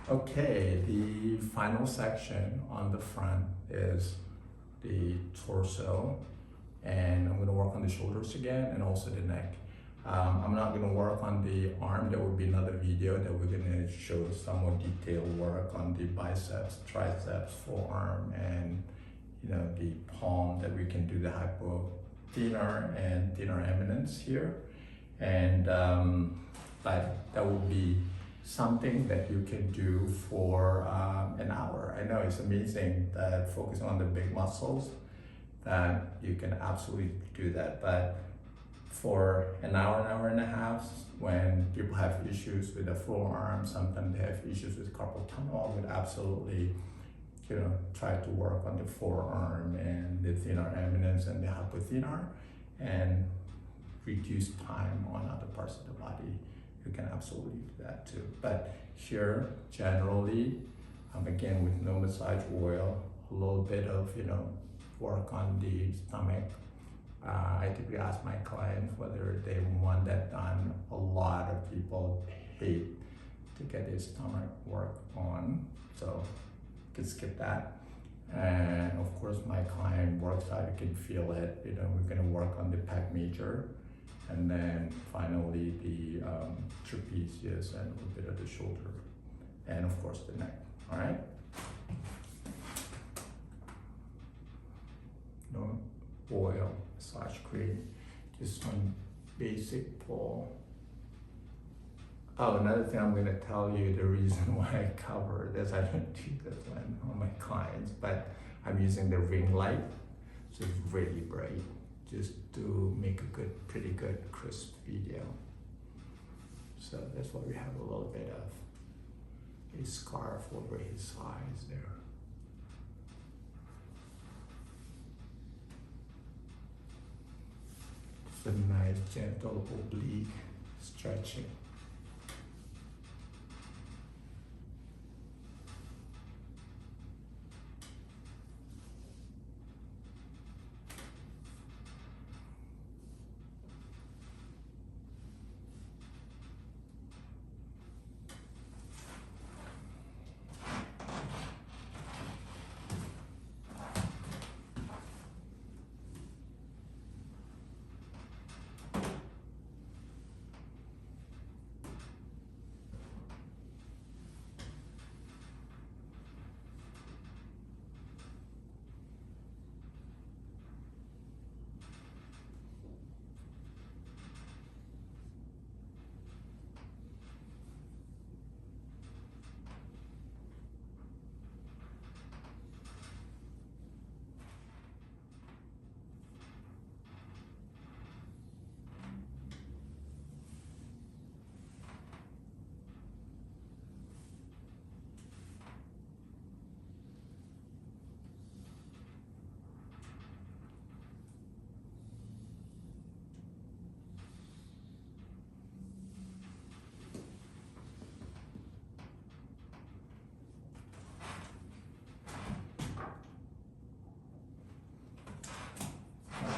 Okay, the final section on the front is the torso, and I'm gonna work on the shoulders again and also the neck. I'm not gonna work on the arm. There will be another video that we're gonna show some more detailed work on the biceps, triceps, forearm, and the palm, that we can do the hypothenar and thenar eminence here. And but that will be something that you can do for an hour. I know it's amazing that focusing on the big muscles, that you can absolutely do that, but for an hour and a half, when people have issues with the forearm, sometimes they have issues with carpal tunnel, I would absolutely try to work on the forearm and the thenar eminence and the hypothenar, and reduce time on other parts of the body. You can absolutely do that too. But here, generally, again, with no massage oil, a little bit of work on the stomach. I typically ask my clients whether they want that done. A lot of people hate to get their stomach work on, so you can skip that. And of course, my client works out, you can feel it. We're gonna work on the pec major, and then finally the trapezius and a little bit of the shoulder, and of course the neck. All right. No oil massage cream, just some basic pull. Oh, another thing I'm going to tell you, the reason why I cover this, I don't do this one on my clients, but I'm using the ring light, so it's really bright, just to make a pretty good crisp video. So that's why we have a little bit of a scarf over his eyes there. It's a nice gentle oblique stretching.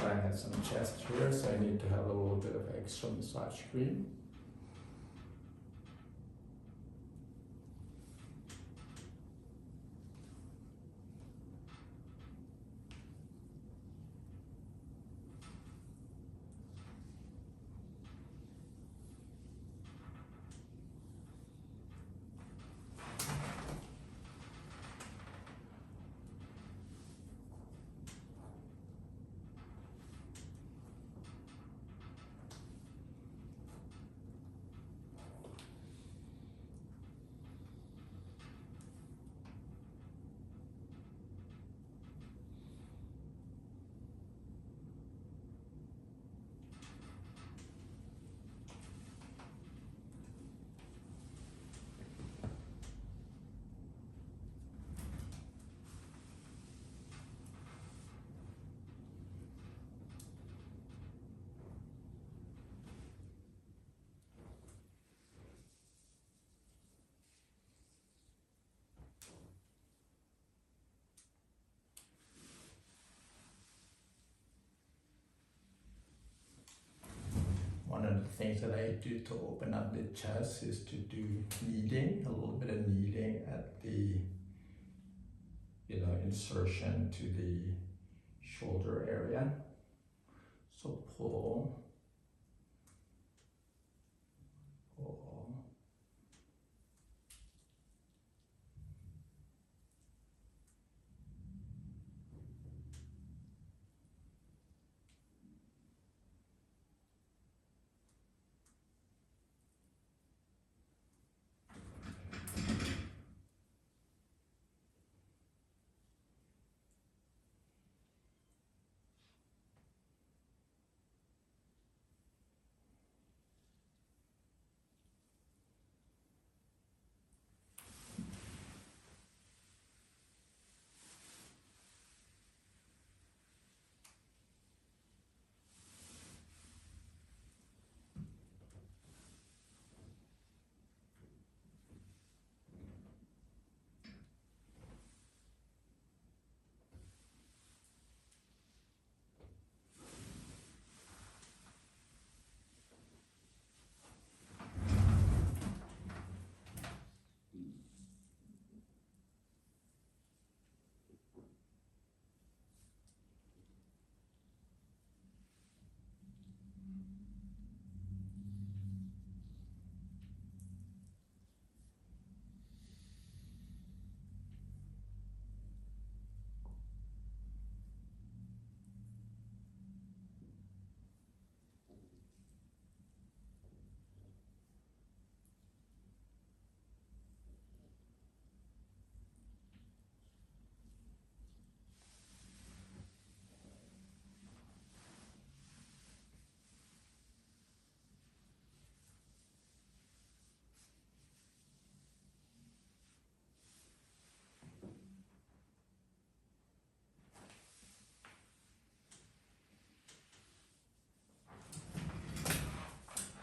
I had some chest here, so I need to have a little bit of extra massage cream. One of the things that I do to open up the chest is to do kneading, a little bit of kneading get the insertion to the shoulder area. So pull, pull.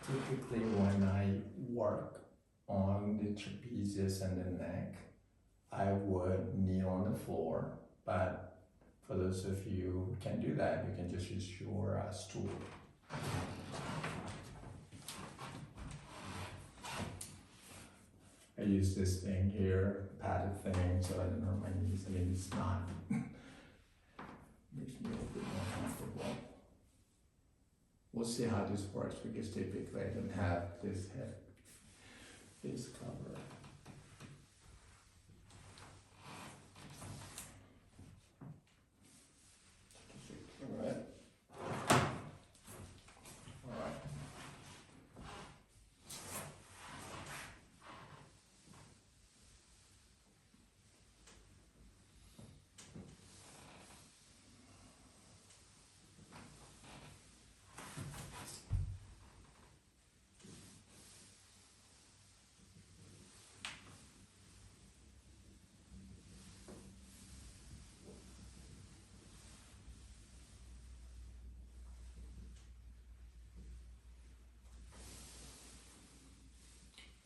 Typically when I work on the trapezius and the neck, I would kneel on the floor, but for those of you who can do that, you can just use your stool. I use this thing here, padded thing, so I don't hurt my knees. I mean, it's not, makes me a little bit more comfortable. We'll see how this works because typically I don't have this face cover. All right. All right.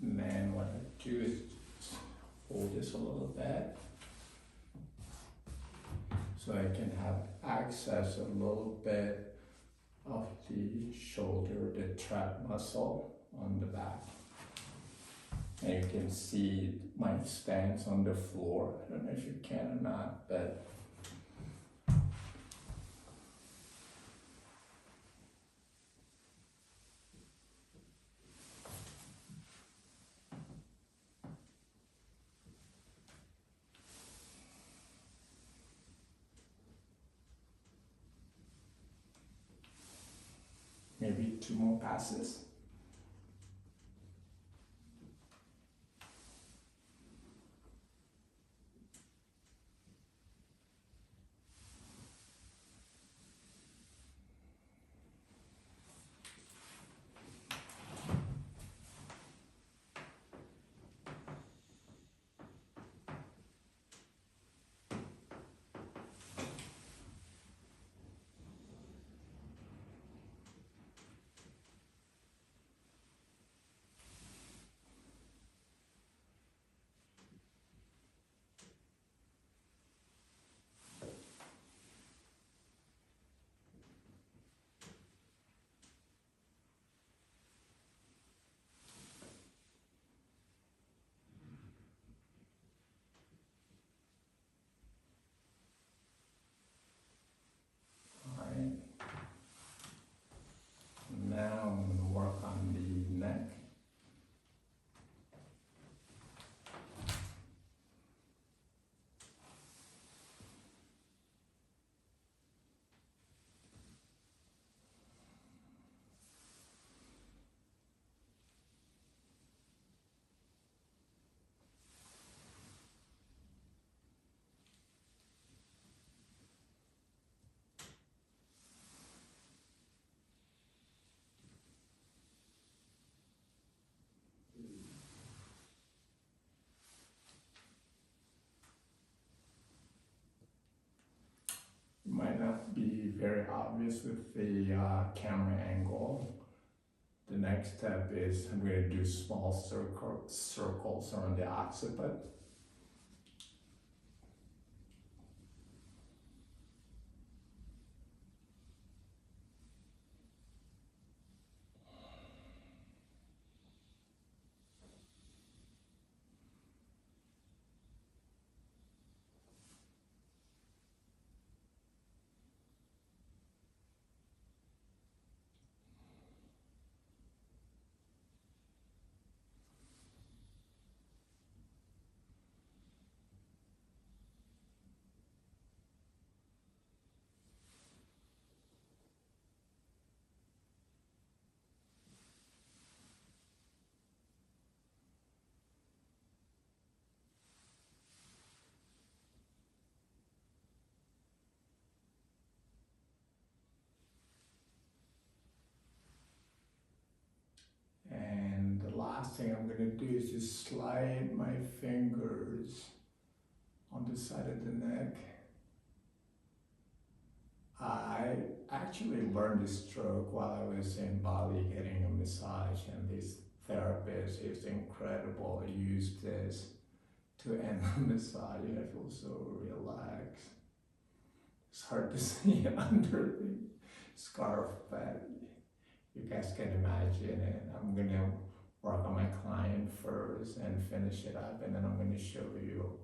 And then what I do is just hold this a little bit so I can have access a little bit of the shoulder, the trap muscle on the back. And you can see my stance on the floor. I don't know if you can or not, but maybe 2 more passes. not be very obvious with the camera angle, the next step is I'm going to do small circles around the occiput. And the last thing I'm going to do is just slide my fingers on the side of the neck. I actually learned this stroke while I was in Bali getting a massage, and this therapist is incredible. I used this to end the massage and I feel so relaxed. It's hard to see under the scarf, but you guys can imagine it. I'm gonna work on my client first and finish it up, and then I'm gonna show you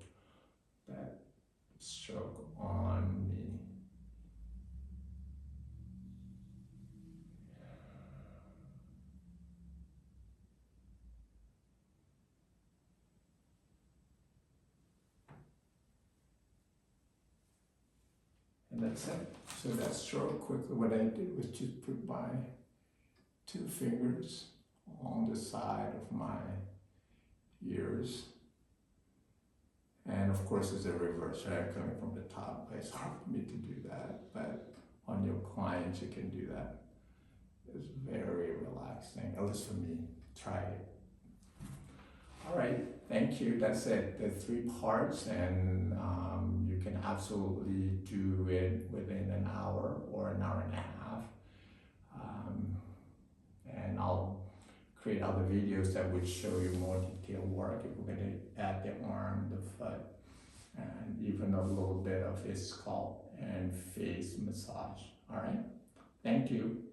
that stroke on me. And that's it. So that stroke, quickly what I did was just put my 2 fingers on the side of my ears. And of course it's a reverse, right? Coming from the top. It's hard for me to do that, but on your clients you can do that. It's very relaxing, at least for me. Try it. All right, thank you. That's it. The 3 parts, and you can absolutely do it within an hour or an hour and a half. And I'll create other videos that would show you more detailed work if we're going to add the arm, the foot, and even a little bit of his scalp and face massage. All right, thank you.